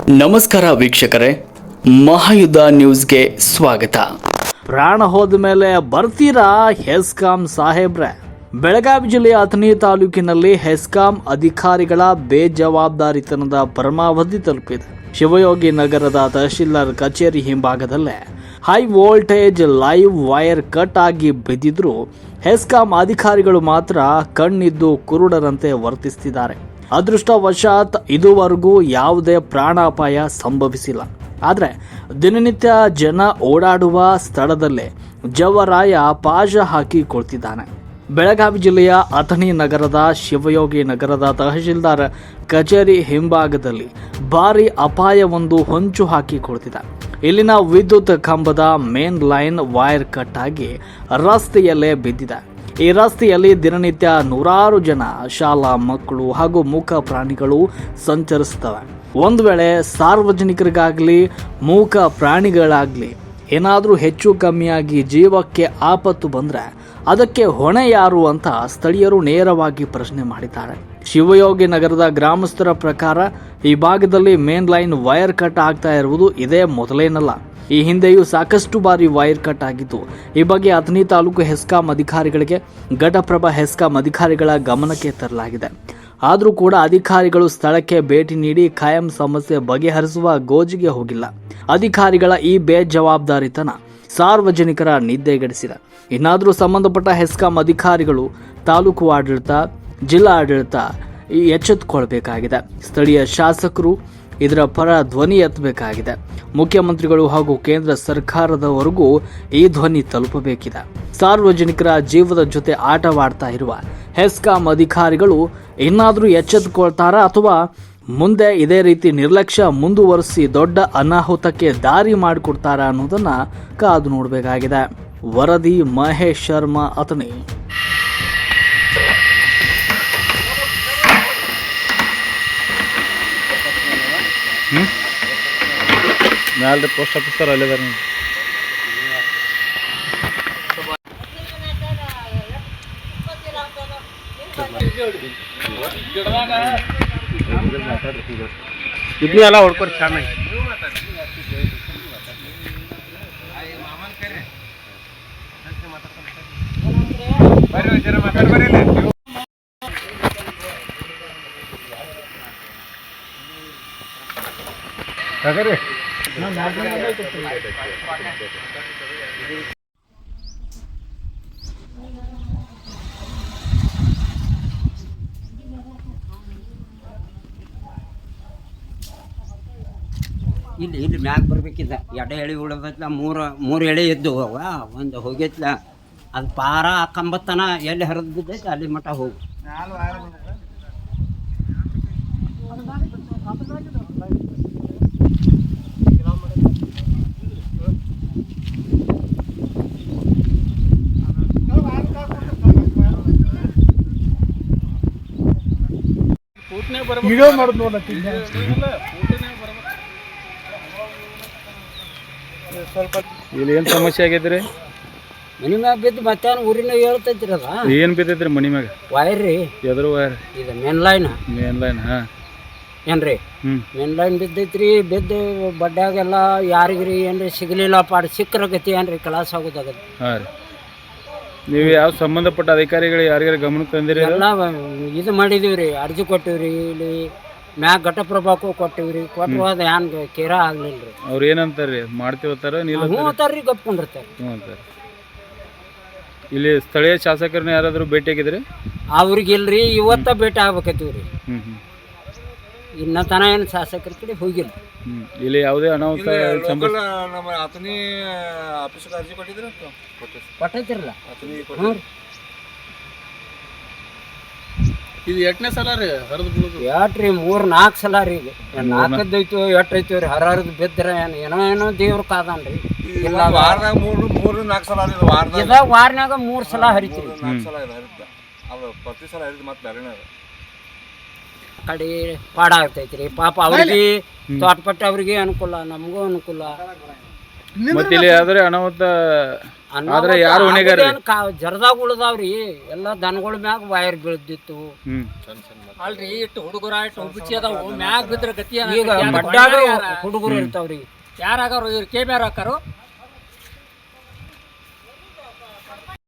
ನಮಸ್ಕಾರ ವೀಕ್ಷಕರೇ, ಮಹಾಯುದ್ಧ ನ್ಯೂಸ್ಗೆ ಸ್ವಾಗತ. ಪ್ರಾಣ ಹೋದ ಮೇಲೆ ಬರ್ತೀರಾ ಹೆಸ್ಕಾಂ ಸಾಹೇಬ್ರೆ? ಬೆಳಗಾವಿ ಜಿಲ್ಲೆಯ ಅಥಣಿ ತಾಲೂಕಿನಲ್ಲಿ ಹೆಸ್ಕಾಂ ಅಧಿಕಾರಿಗಳ ಬೇಜವಾಬ್ದಾರಿತನದ ಪರಮಾವಧಿ ತಲುಪಿದೆ. ಶಿವಯೋಗಿ ನಗರದ ತಹಶೀಲ್ದಾರ್ ಕಚೇರಿ ಹಿಂಭಾಗದಲ್ಲೇ high voltage live wire cut ಆಗಿ ಬಿದ್ದಿದ್ರು ಹೆಸ್ಕಾಂ ಅಧಿಕಾರಿಗಳು ಮಾತ್ರ ಕಣ್ಣಿದ್ದು ಕುರುಡರಂತೆ ವರ್ತಿಸುತ್ತಿದ್ದಾರೆ. ಅದೃಷ್ಟವಶಾತ್ ಇದುವರೆಗೂ ಯಾವುದೇ ಪ್ರಾಣಾಪಾಯ ಸಂಭವಿಸಿಲ್ಲ. ಆದರೆ ದಿನನಿತ್ಯ ಜನ ಓಡಾಡುವ ಸ್ಥಳದಲ್ಲೇ ಜವರಾಯ ಪಾಶ ಹಾಕಿಕೊಳ್ತಿದ್ದಾನೆ. ಬೆಳಗಾವಿ ಜಿಲ್ಲೆಯ ಅಥಣಿ ನಗರದ ಶಿವಯೋಗಿ ನಗರದ ತಹಶೀಲ್ದಾರ್ ಕಚೇರಿ ಹಿಂಭಾಗದಲ್ಲಿ ಭಾರಿ ಅಪಾಯವೊಂದು ಹೊಂಚು ಹಾಕಿಕೊಳ್ತಿದೆ. ಇಲ್ಲಿನ ವಿದ್ಯುತ್ ಕಂಬದ ಮೇನ್ ಲೈನ್ ವೈರ್ ಕಟ್ ಆಗಿ ರಸ್ತೆಯಲ್ಲೇ ಬಿದ್ದಿದೆ. ಈ ರಸ್ತೆಯಲ್ಲಿ ದಿನನಿತ್ಯ ನೂರಾರು ಜನ ಶಾಲಾ ಮಕ್ಕಳು ಹಾಗೂ ಮೂಕ ಪ್ರಾಣಿಗಳು ಸಂಚರಿಸುತ್ತವೆ. ಒಂದು ವೇಳೆ ಸಾರ್ವಜನಿಕರಿಗಾಗಲಿ ಮೂಕ ಪ್ರಾಣಿಗಳಾಗಲಿ ಏನಾದರೂ ಹೆಚ್ಚು ಕಮ್ಮಿಯಾಗಿ ಜೀವಕ್ಕೆ ಆಪತ್ತು ಬಂದರೆ ಅದಕ್ಕೆ ಹೊಣೆ ಯಾರು ಅಂತ ಸ್ಥಳೀಯರು ನೇರವಾಗಿ ಪ್ರಶ್ನೆ ಮಾಡಿದ್ದಾರೆ. ಶಿವಯೋಗಿ ನಗರದ ಗ್ರಾಮಸ್ಥರ ಪ್ರಕಾರ ಈ ಭಾಗದಲ್ಲಿ ಮೇನ್ ಲೈನ್ ವೈರ್ ಕಟ್ ಆಗ್ತಾ ಇರುವುದು ಇದೇ ಮೊದಲೇನಲ್ಲ. ಈ ಹಿಂದೆಯೂ ಸಾಕಷ್ಟು ಬಾರಿ ವೈರ್ ಕಟ್ ಆಗಿದ್ದು ಈ ಬಗ್ಗೆ ಅಥಣಿ ತಾಲೂಕು ಹೆಸ್ಕಾಂ ಅಧಿಕಾರಿಗಳಿಗೆ ಘಟಪ್ರಭಾ ಹೆಸ್ಕಾಂ ಅಧಿಕಾರಿಗಳ ಗಮನಕ್ಕೆ ತರಲಾಗಿದೆ. ಆದರೂ ಕೂಡ ಅಧಿಕಾರಿಗಳು ಸ್ಥಳಕ್ಕೆ ಭೇಟಿ ನೀಡಿ ಖಾಯಂ ಸಮಸ್ಯೆ ಬಗೆಹರಿಸುವ ಗೋಜಿಗೆ ಹೋಗಿಲ್ಲ. ಅಧಿಕಾರಿಗಳ ಈ ಬೇಜವಾಬ್ದಾರಿತನ ಸಾರ್ವಜನಿಕರ ನಿದ್ದೆಗೆಡಿಸಿದೆ. ಇನ್ನಾದರೂ ಸಂಬಂಧಪಟ್ಟ ಹೆಸ್ಕಾಂ ಅಧಿಕಾರಿಗಳು, ತಾಲೂಕು ಆಡಳಿತ, ಜಿಲ್ಲಾ ಆಡಳಿತ ಎಚ್ಚೆತ್ತುಕೊಳ್ಬೇಕಾಗಿದೆ. ಸ್ಥಳೀಯ ಶಾಸಕರು ಇದರ ಪರ ಧ್ವನಿ ಎತ್ತಬೇಕಾಗಿದೆ. ಮುಖ್ಯಮಂತ್ರಿಗಳು ಹಾಗೂ ಕೇಂದ್ರ ಸರ್ಕಾರದವರೆಗೂ ಈ ಧ್ವನಿ ತಲುಪಬೇಕಿದೆ. ಸಾರ್ವಜನಿಕರ ಜೀವದ ಜೊತೆ ಆಟವಾಡ್ತಾ ಇರುವ ಹೆಸ್ಕಾಂ ಅಧಿಕಾರಿಗಳು ಇನ್ನಾದರೂ ಎಚ್ಚೆತ್ತುಕೊಳ್ತಾರಾ ಅಥವಾ ಮುಂದೆ ಇದೇ ರೀತಿ ನಿರ್ಲಕ್ಷ್ಯ ಮುಂದುವರಿಸಿ ದೊಡ್ಡ ಅನಾಹುತಕ್ಕೆ ದಾರಿ ಮಾಡಿಕೊಡ್ತಾರಾ ಅನ್ನೋದನ್ನ ಕಾದು ನೋಡಬೇಕಾಗಿದೆ. ವರದಿ ಮಹೇಶ್ ಶರ್ಮಾ, ಅಥಣಿ. ಮ್ಯಾಲೆ ಪೋಸ್ಟ್ ಆಫೀಸ್ ಅಲ್ಲಿದ್ದಾರೆ. ಇದನ್ನ ಎಲ್ಲ ಹೊಡ್ಕೊರಿ ಚೆನ್ನಾಗಿ. ಇಲ್ಲಿ ಮ್ಯಾಗ ಬರ್ಬೇಕಿದ್ದ ಎಡೆ ಎಳೆ ಉಳಬತ್ಲ ಮೂರು ಎಳೆ ಎದ್ದು ಹೋಗ ಒಂದು ಹೋಗೈತ್ಲ ಅದು ಪಾರ ಕಂಬತ್ತನ ಎಲ್ಲಿ ಹರಿದು ಬಿದ್ದೈತೆ ಅಲ್ಲಿ ಮಟ್ಟ ಹೋಗು. ವಿಡಿಯೋ ಮಾಡೋದು ನೋಡತ್ತಿ ಸ್ವಲ್ಪ. ಇಲ್ಲಿ ಏನು ಸಮಸ್ಯೆ ಆಗೈತ್ರಿ? ಮನಿ ಮ್ಯಾಗ ಬಿದ್ದು ಮತ್ತೇನು ಊರಿನ ಹೇಳ್ತೈತ್ರಿ. ಅದ ಏನು ಬಿದ್ದೈತ್ರಿ ಮನಿ ಮ್ಯಾಗ? ವೈರ್ ರೀ. ಎದ್ರ ವೈರ್? ಇದು ಮೇನ್ ಲೈನ್. Main line? ಹಾಂ. ಏನ್ರಿ ಮೇನ್ ಲೈನ್ ಬಿದ್ದೈತ್ರಿ. ಬಿದ್ದು ಬಡ್ಡ್ಯಾಗೆಲ್ಲ ಯಾರಿಗ್ರಿ ಏನ್ರಿ ಸಿಗಲಿಲ್ಲ ಪಾಡ್ ಸಿಕ್ಕರಗತಿ ಏನ್ರಿ ಕಲಾಸ ಆಗೋದಾಗದ. ಹಾಂ ರೀ. ನೀವು ಯಾವ ಸಂಬಂಧಪಟ್ಟ ಅಧಿಕಾರಿಗಳು ಯಾರಿಗಾರ ಗಮನಕ್ಕೆ ತಂದಿರಿ? ಎಲ್ಲ ಇದು ಮಾಡಿದೀವಿ ರೀ, ಅರ್ಜಿ ಕೊಟ್ಟಿವ್ರಿ. ಇಲ್ಲಿ ಮ್ಯಾಗ ಘಟಪ್ರಭಾಕ್ಕೂ ಕೊಟ್ಟಿವ್ರಿ. ಕೊಟ್ಟು ಹೋದ ಏನು ಕೇರ ಆಗ್ಲಿಲ್ಲ ರೀ. ಅವ್ರು ಏನಂತಾರ್ರಿ? ಮಾಡ್ತೀವತ್ತಾರ ನೀವು? ಹ್ಞೂ ಅಂತಾರ್ರಿ, ಗಪ್ಕೊಂಡಿರ್ತಾರೆ. ಹ್ಞೂ ಅಂತಾರೆ. ಇಲ್ಲಿ ಸ್ಥಳೀಯ ಶಾಸಕರನ್ನ ಯಾರಾದರೂ ಭೇಟಿ ಆಗಿದ್ರಿ? ಅವ್ರಿಗಿಲ್ರಿ, ಇವತ್ತ ಭೇಟಿ ಆಗ್ಬೇಕೈತಿವಿ ರೀ. ಇನ್ನ ತನ ಏನು ಶಾಸಕರ ಕಡೆ ಹೋಗಿಲ್ಲ. ಇಲ್ಲಿ ಯಾವುದೇ ಅನಾಹುತ ನಮ್ಮ ಅಥಣಿ ಆಫೀಸ್ಗೆ ಅರ್ಜಿ ಕೊಟ್ಟಿದ್ರೆ ಕೊಟ್ಟೈತಿರಲ್ಲ. ಹ್ಞೂ ರೀ. ಇದು ಎಷ್ಟನೇ ಸಲ ರೀ ಹರಿದು ಬೀಳೋದು? ಎಟ್ರಿ 3-4 ಸಲ ರೀ. ಈಗ 4ದ್ದೈತು ಎಟ್ಟೈತಿವಿ ರೀ. ಹರಿದು ಬಿದ್ದರೆ ಏನೋ ದೇವ್ರ ಕಾದನ್ರಿ. ಇಲ್ಲ, ವಾರದಾಗ 3-4 ಸಲ ವಾರನಾಗ 3 ಸಲ ಹರಿತೀರಿ. 4 ಸಲ ಹರಿತ ಅವ್ರು ಪ್ರತಿ ಸಲ ಹರಿದು ಮತ್ತೆ ಬೇರೆನೇ ಕಡೆ ಪಾಡ ಆಗ್ತೈತ್ರಿ. ಪಾಪ ಅವ್ರಿಗೆ ತೋಟಪಟ್ಟ ಅವ್ರಿಗೆ ಅನುಕೂಲ, ನಮಗೂ ಅನುಕೂಲ. ಮತ್ತೆ ಇಲ್ಲಿ ಯಾವ್ದಾರೆ ಅನಾಹುತ ಆದ್ರೆ ಯಾರು ಹೊಣೆಗಾರ ರೀ? ಜರದಾಗ ಉಳ್ದಾವ್ರಿ ಎಲ್ಲ ದನಗಳ ಮ್ಯಾಗ ವೈರ್ ಬೀಳ್ದಿತ್ತು. ಹ್ಮ್ ಅಲ್ರಿ ಇಟ್ಟು ಹುಡುಗರ ಇಟ್ಟು ಹುಡುಚಿ ಅದಾವು ಮ್ಯಾಗ ಬಿದ್ರ ಗತಿ ಈಗ ಬಡ್ಡಾಗ ಹುಡುಗರು ಇರ್ತಾವ್ರಿ. ಯಾರಾಗಾರು ಇವ್ರು ಕೇಬ್ಯಾರ ಹಾಕಾರು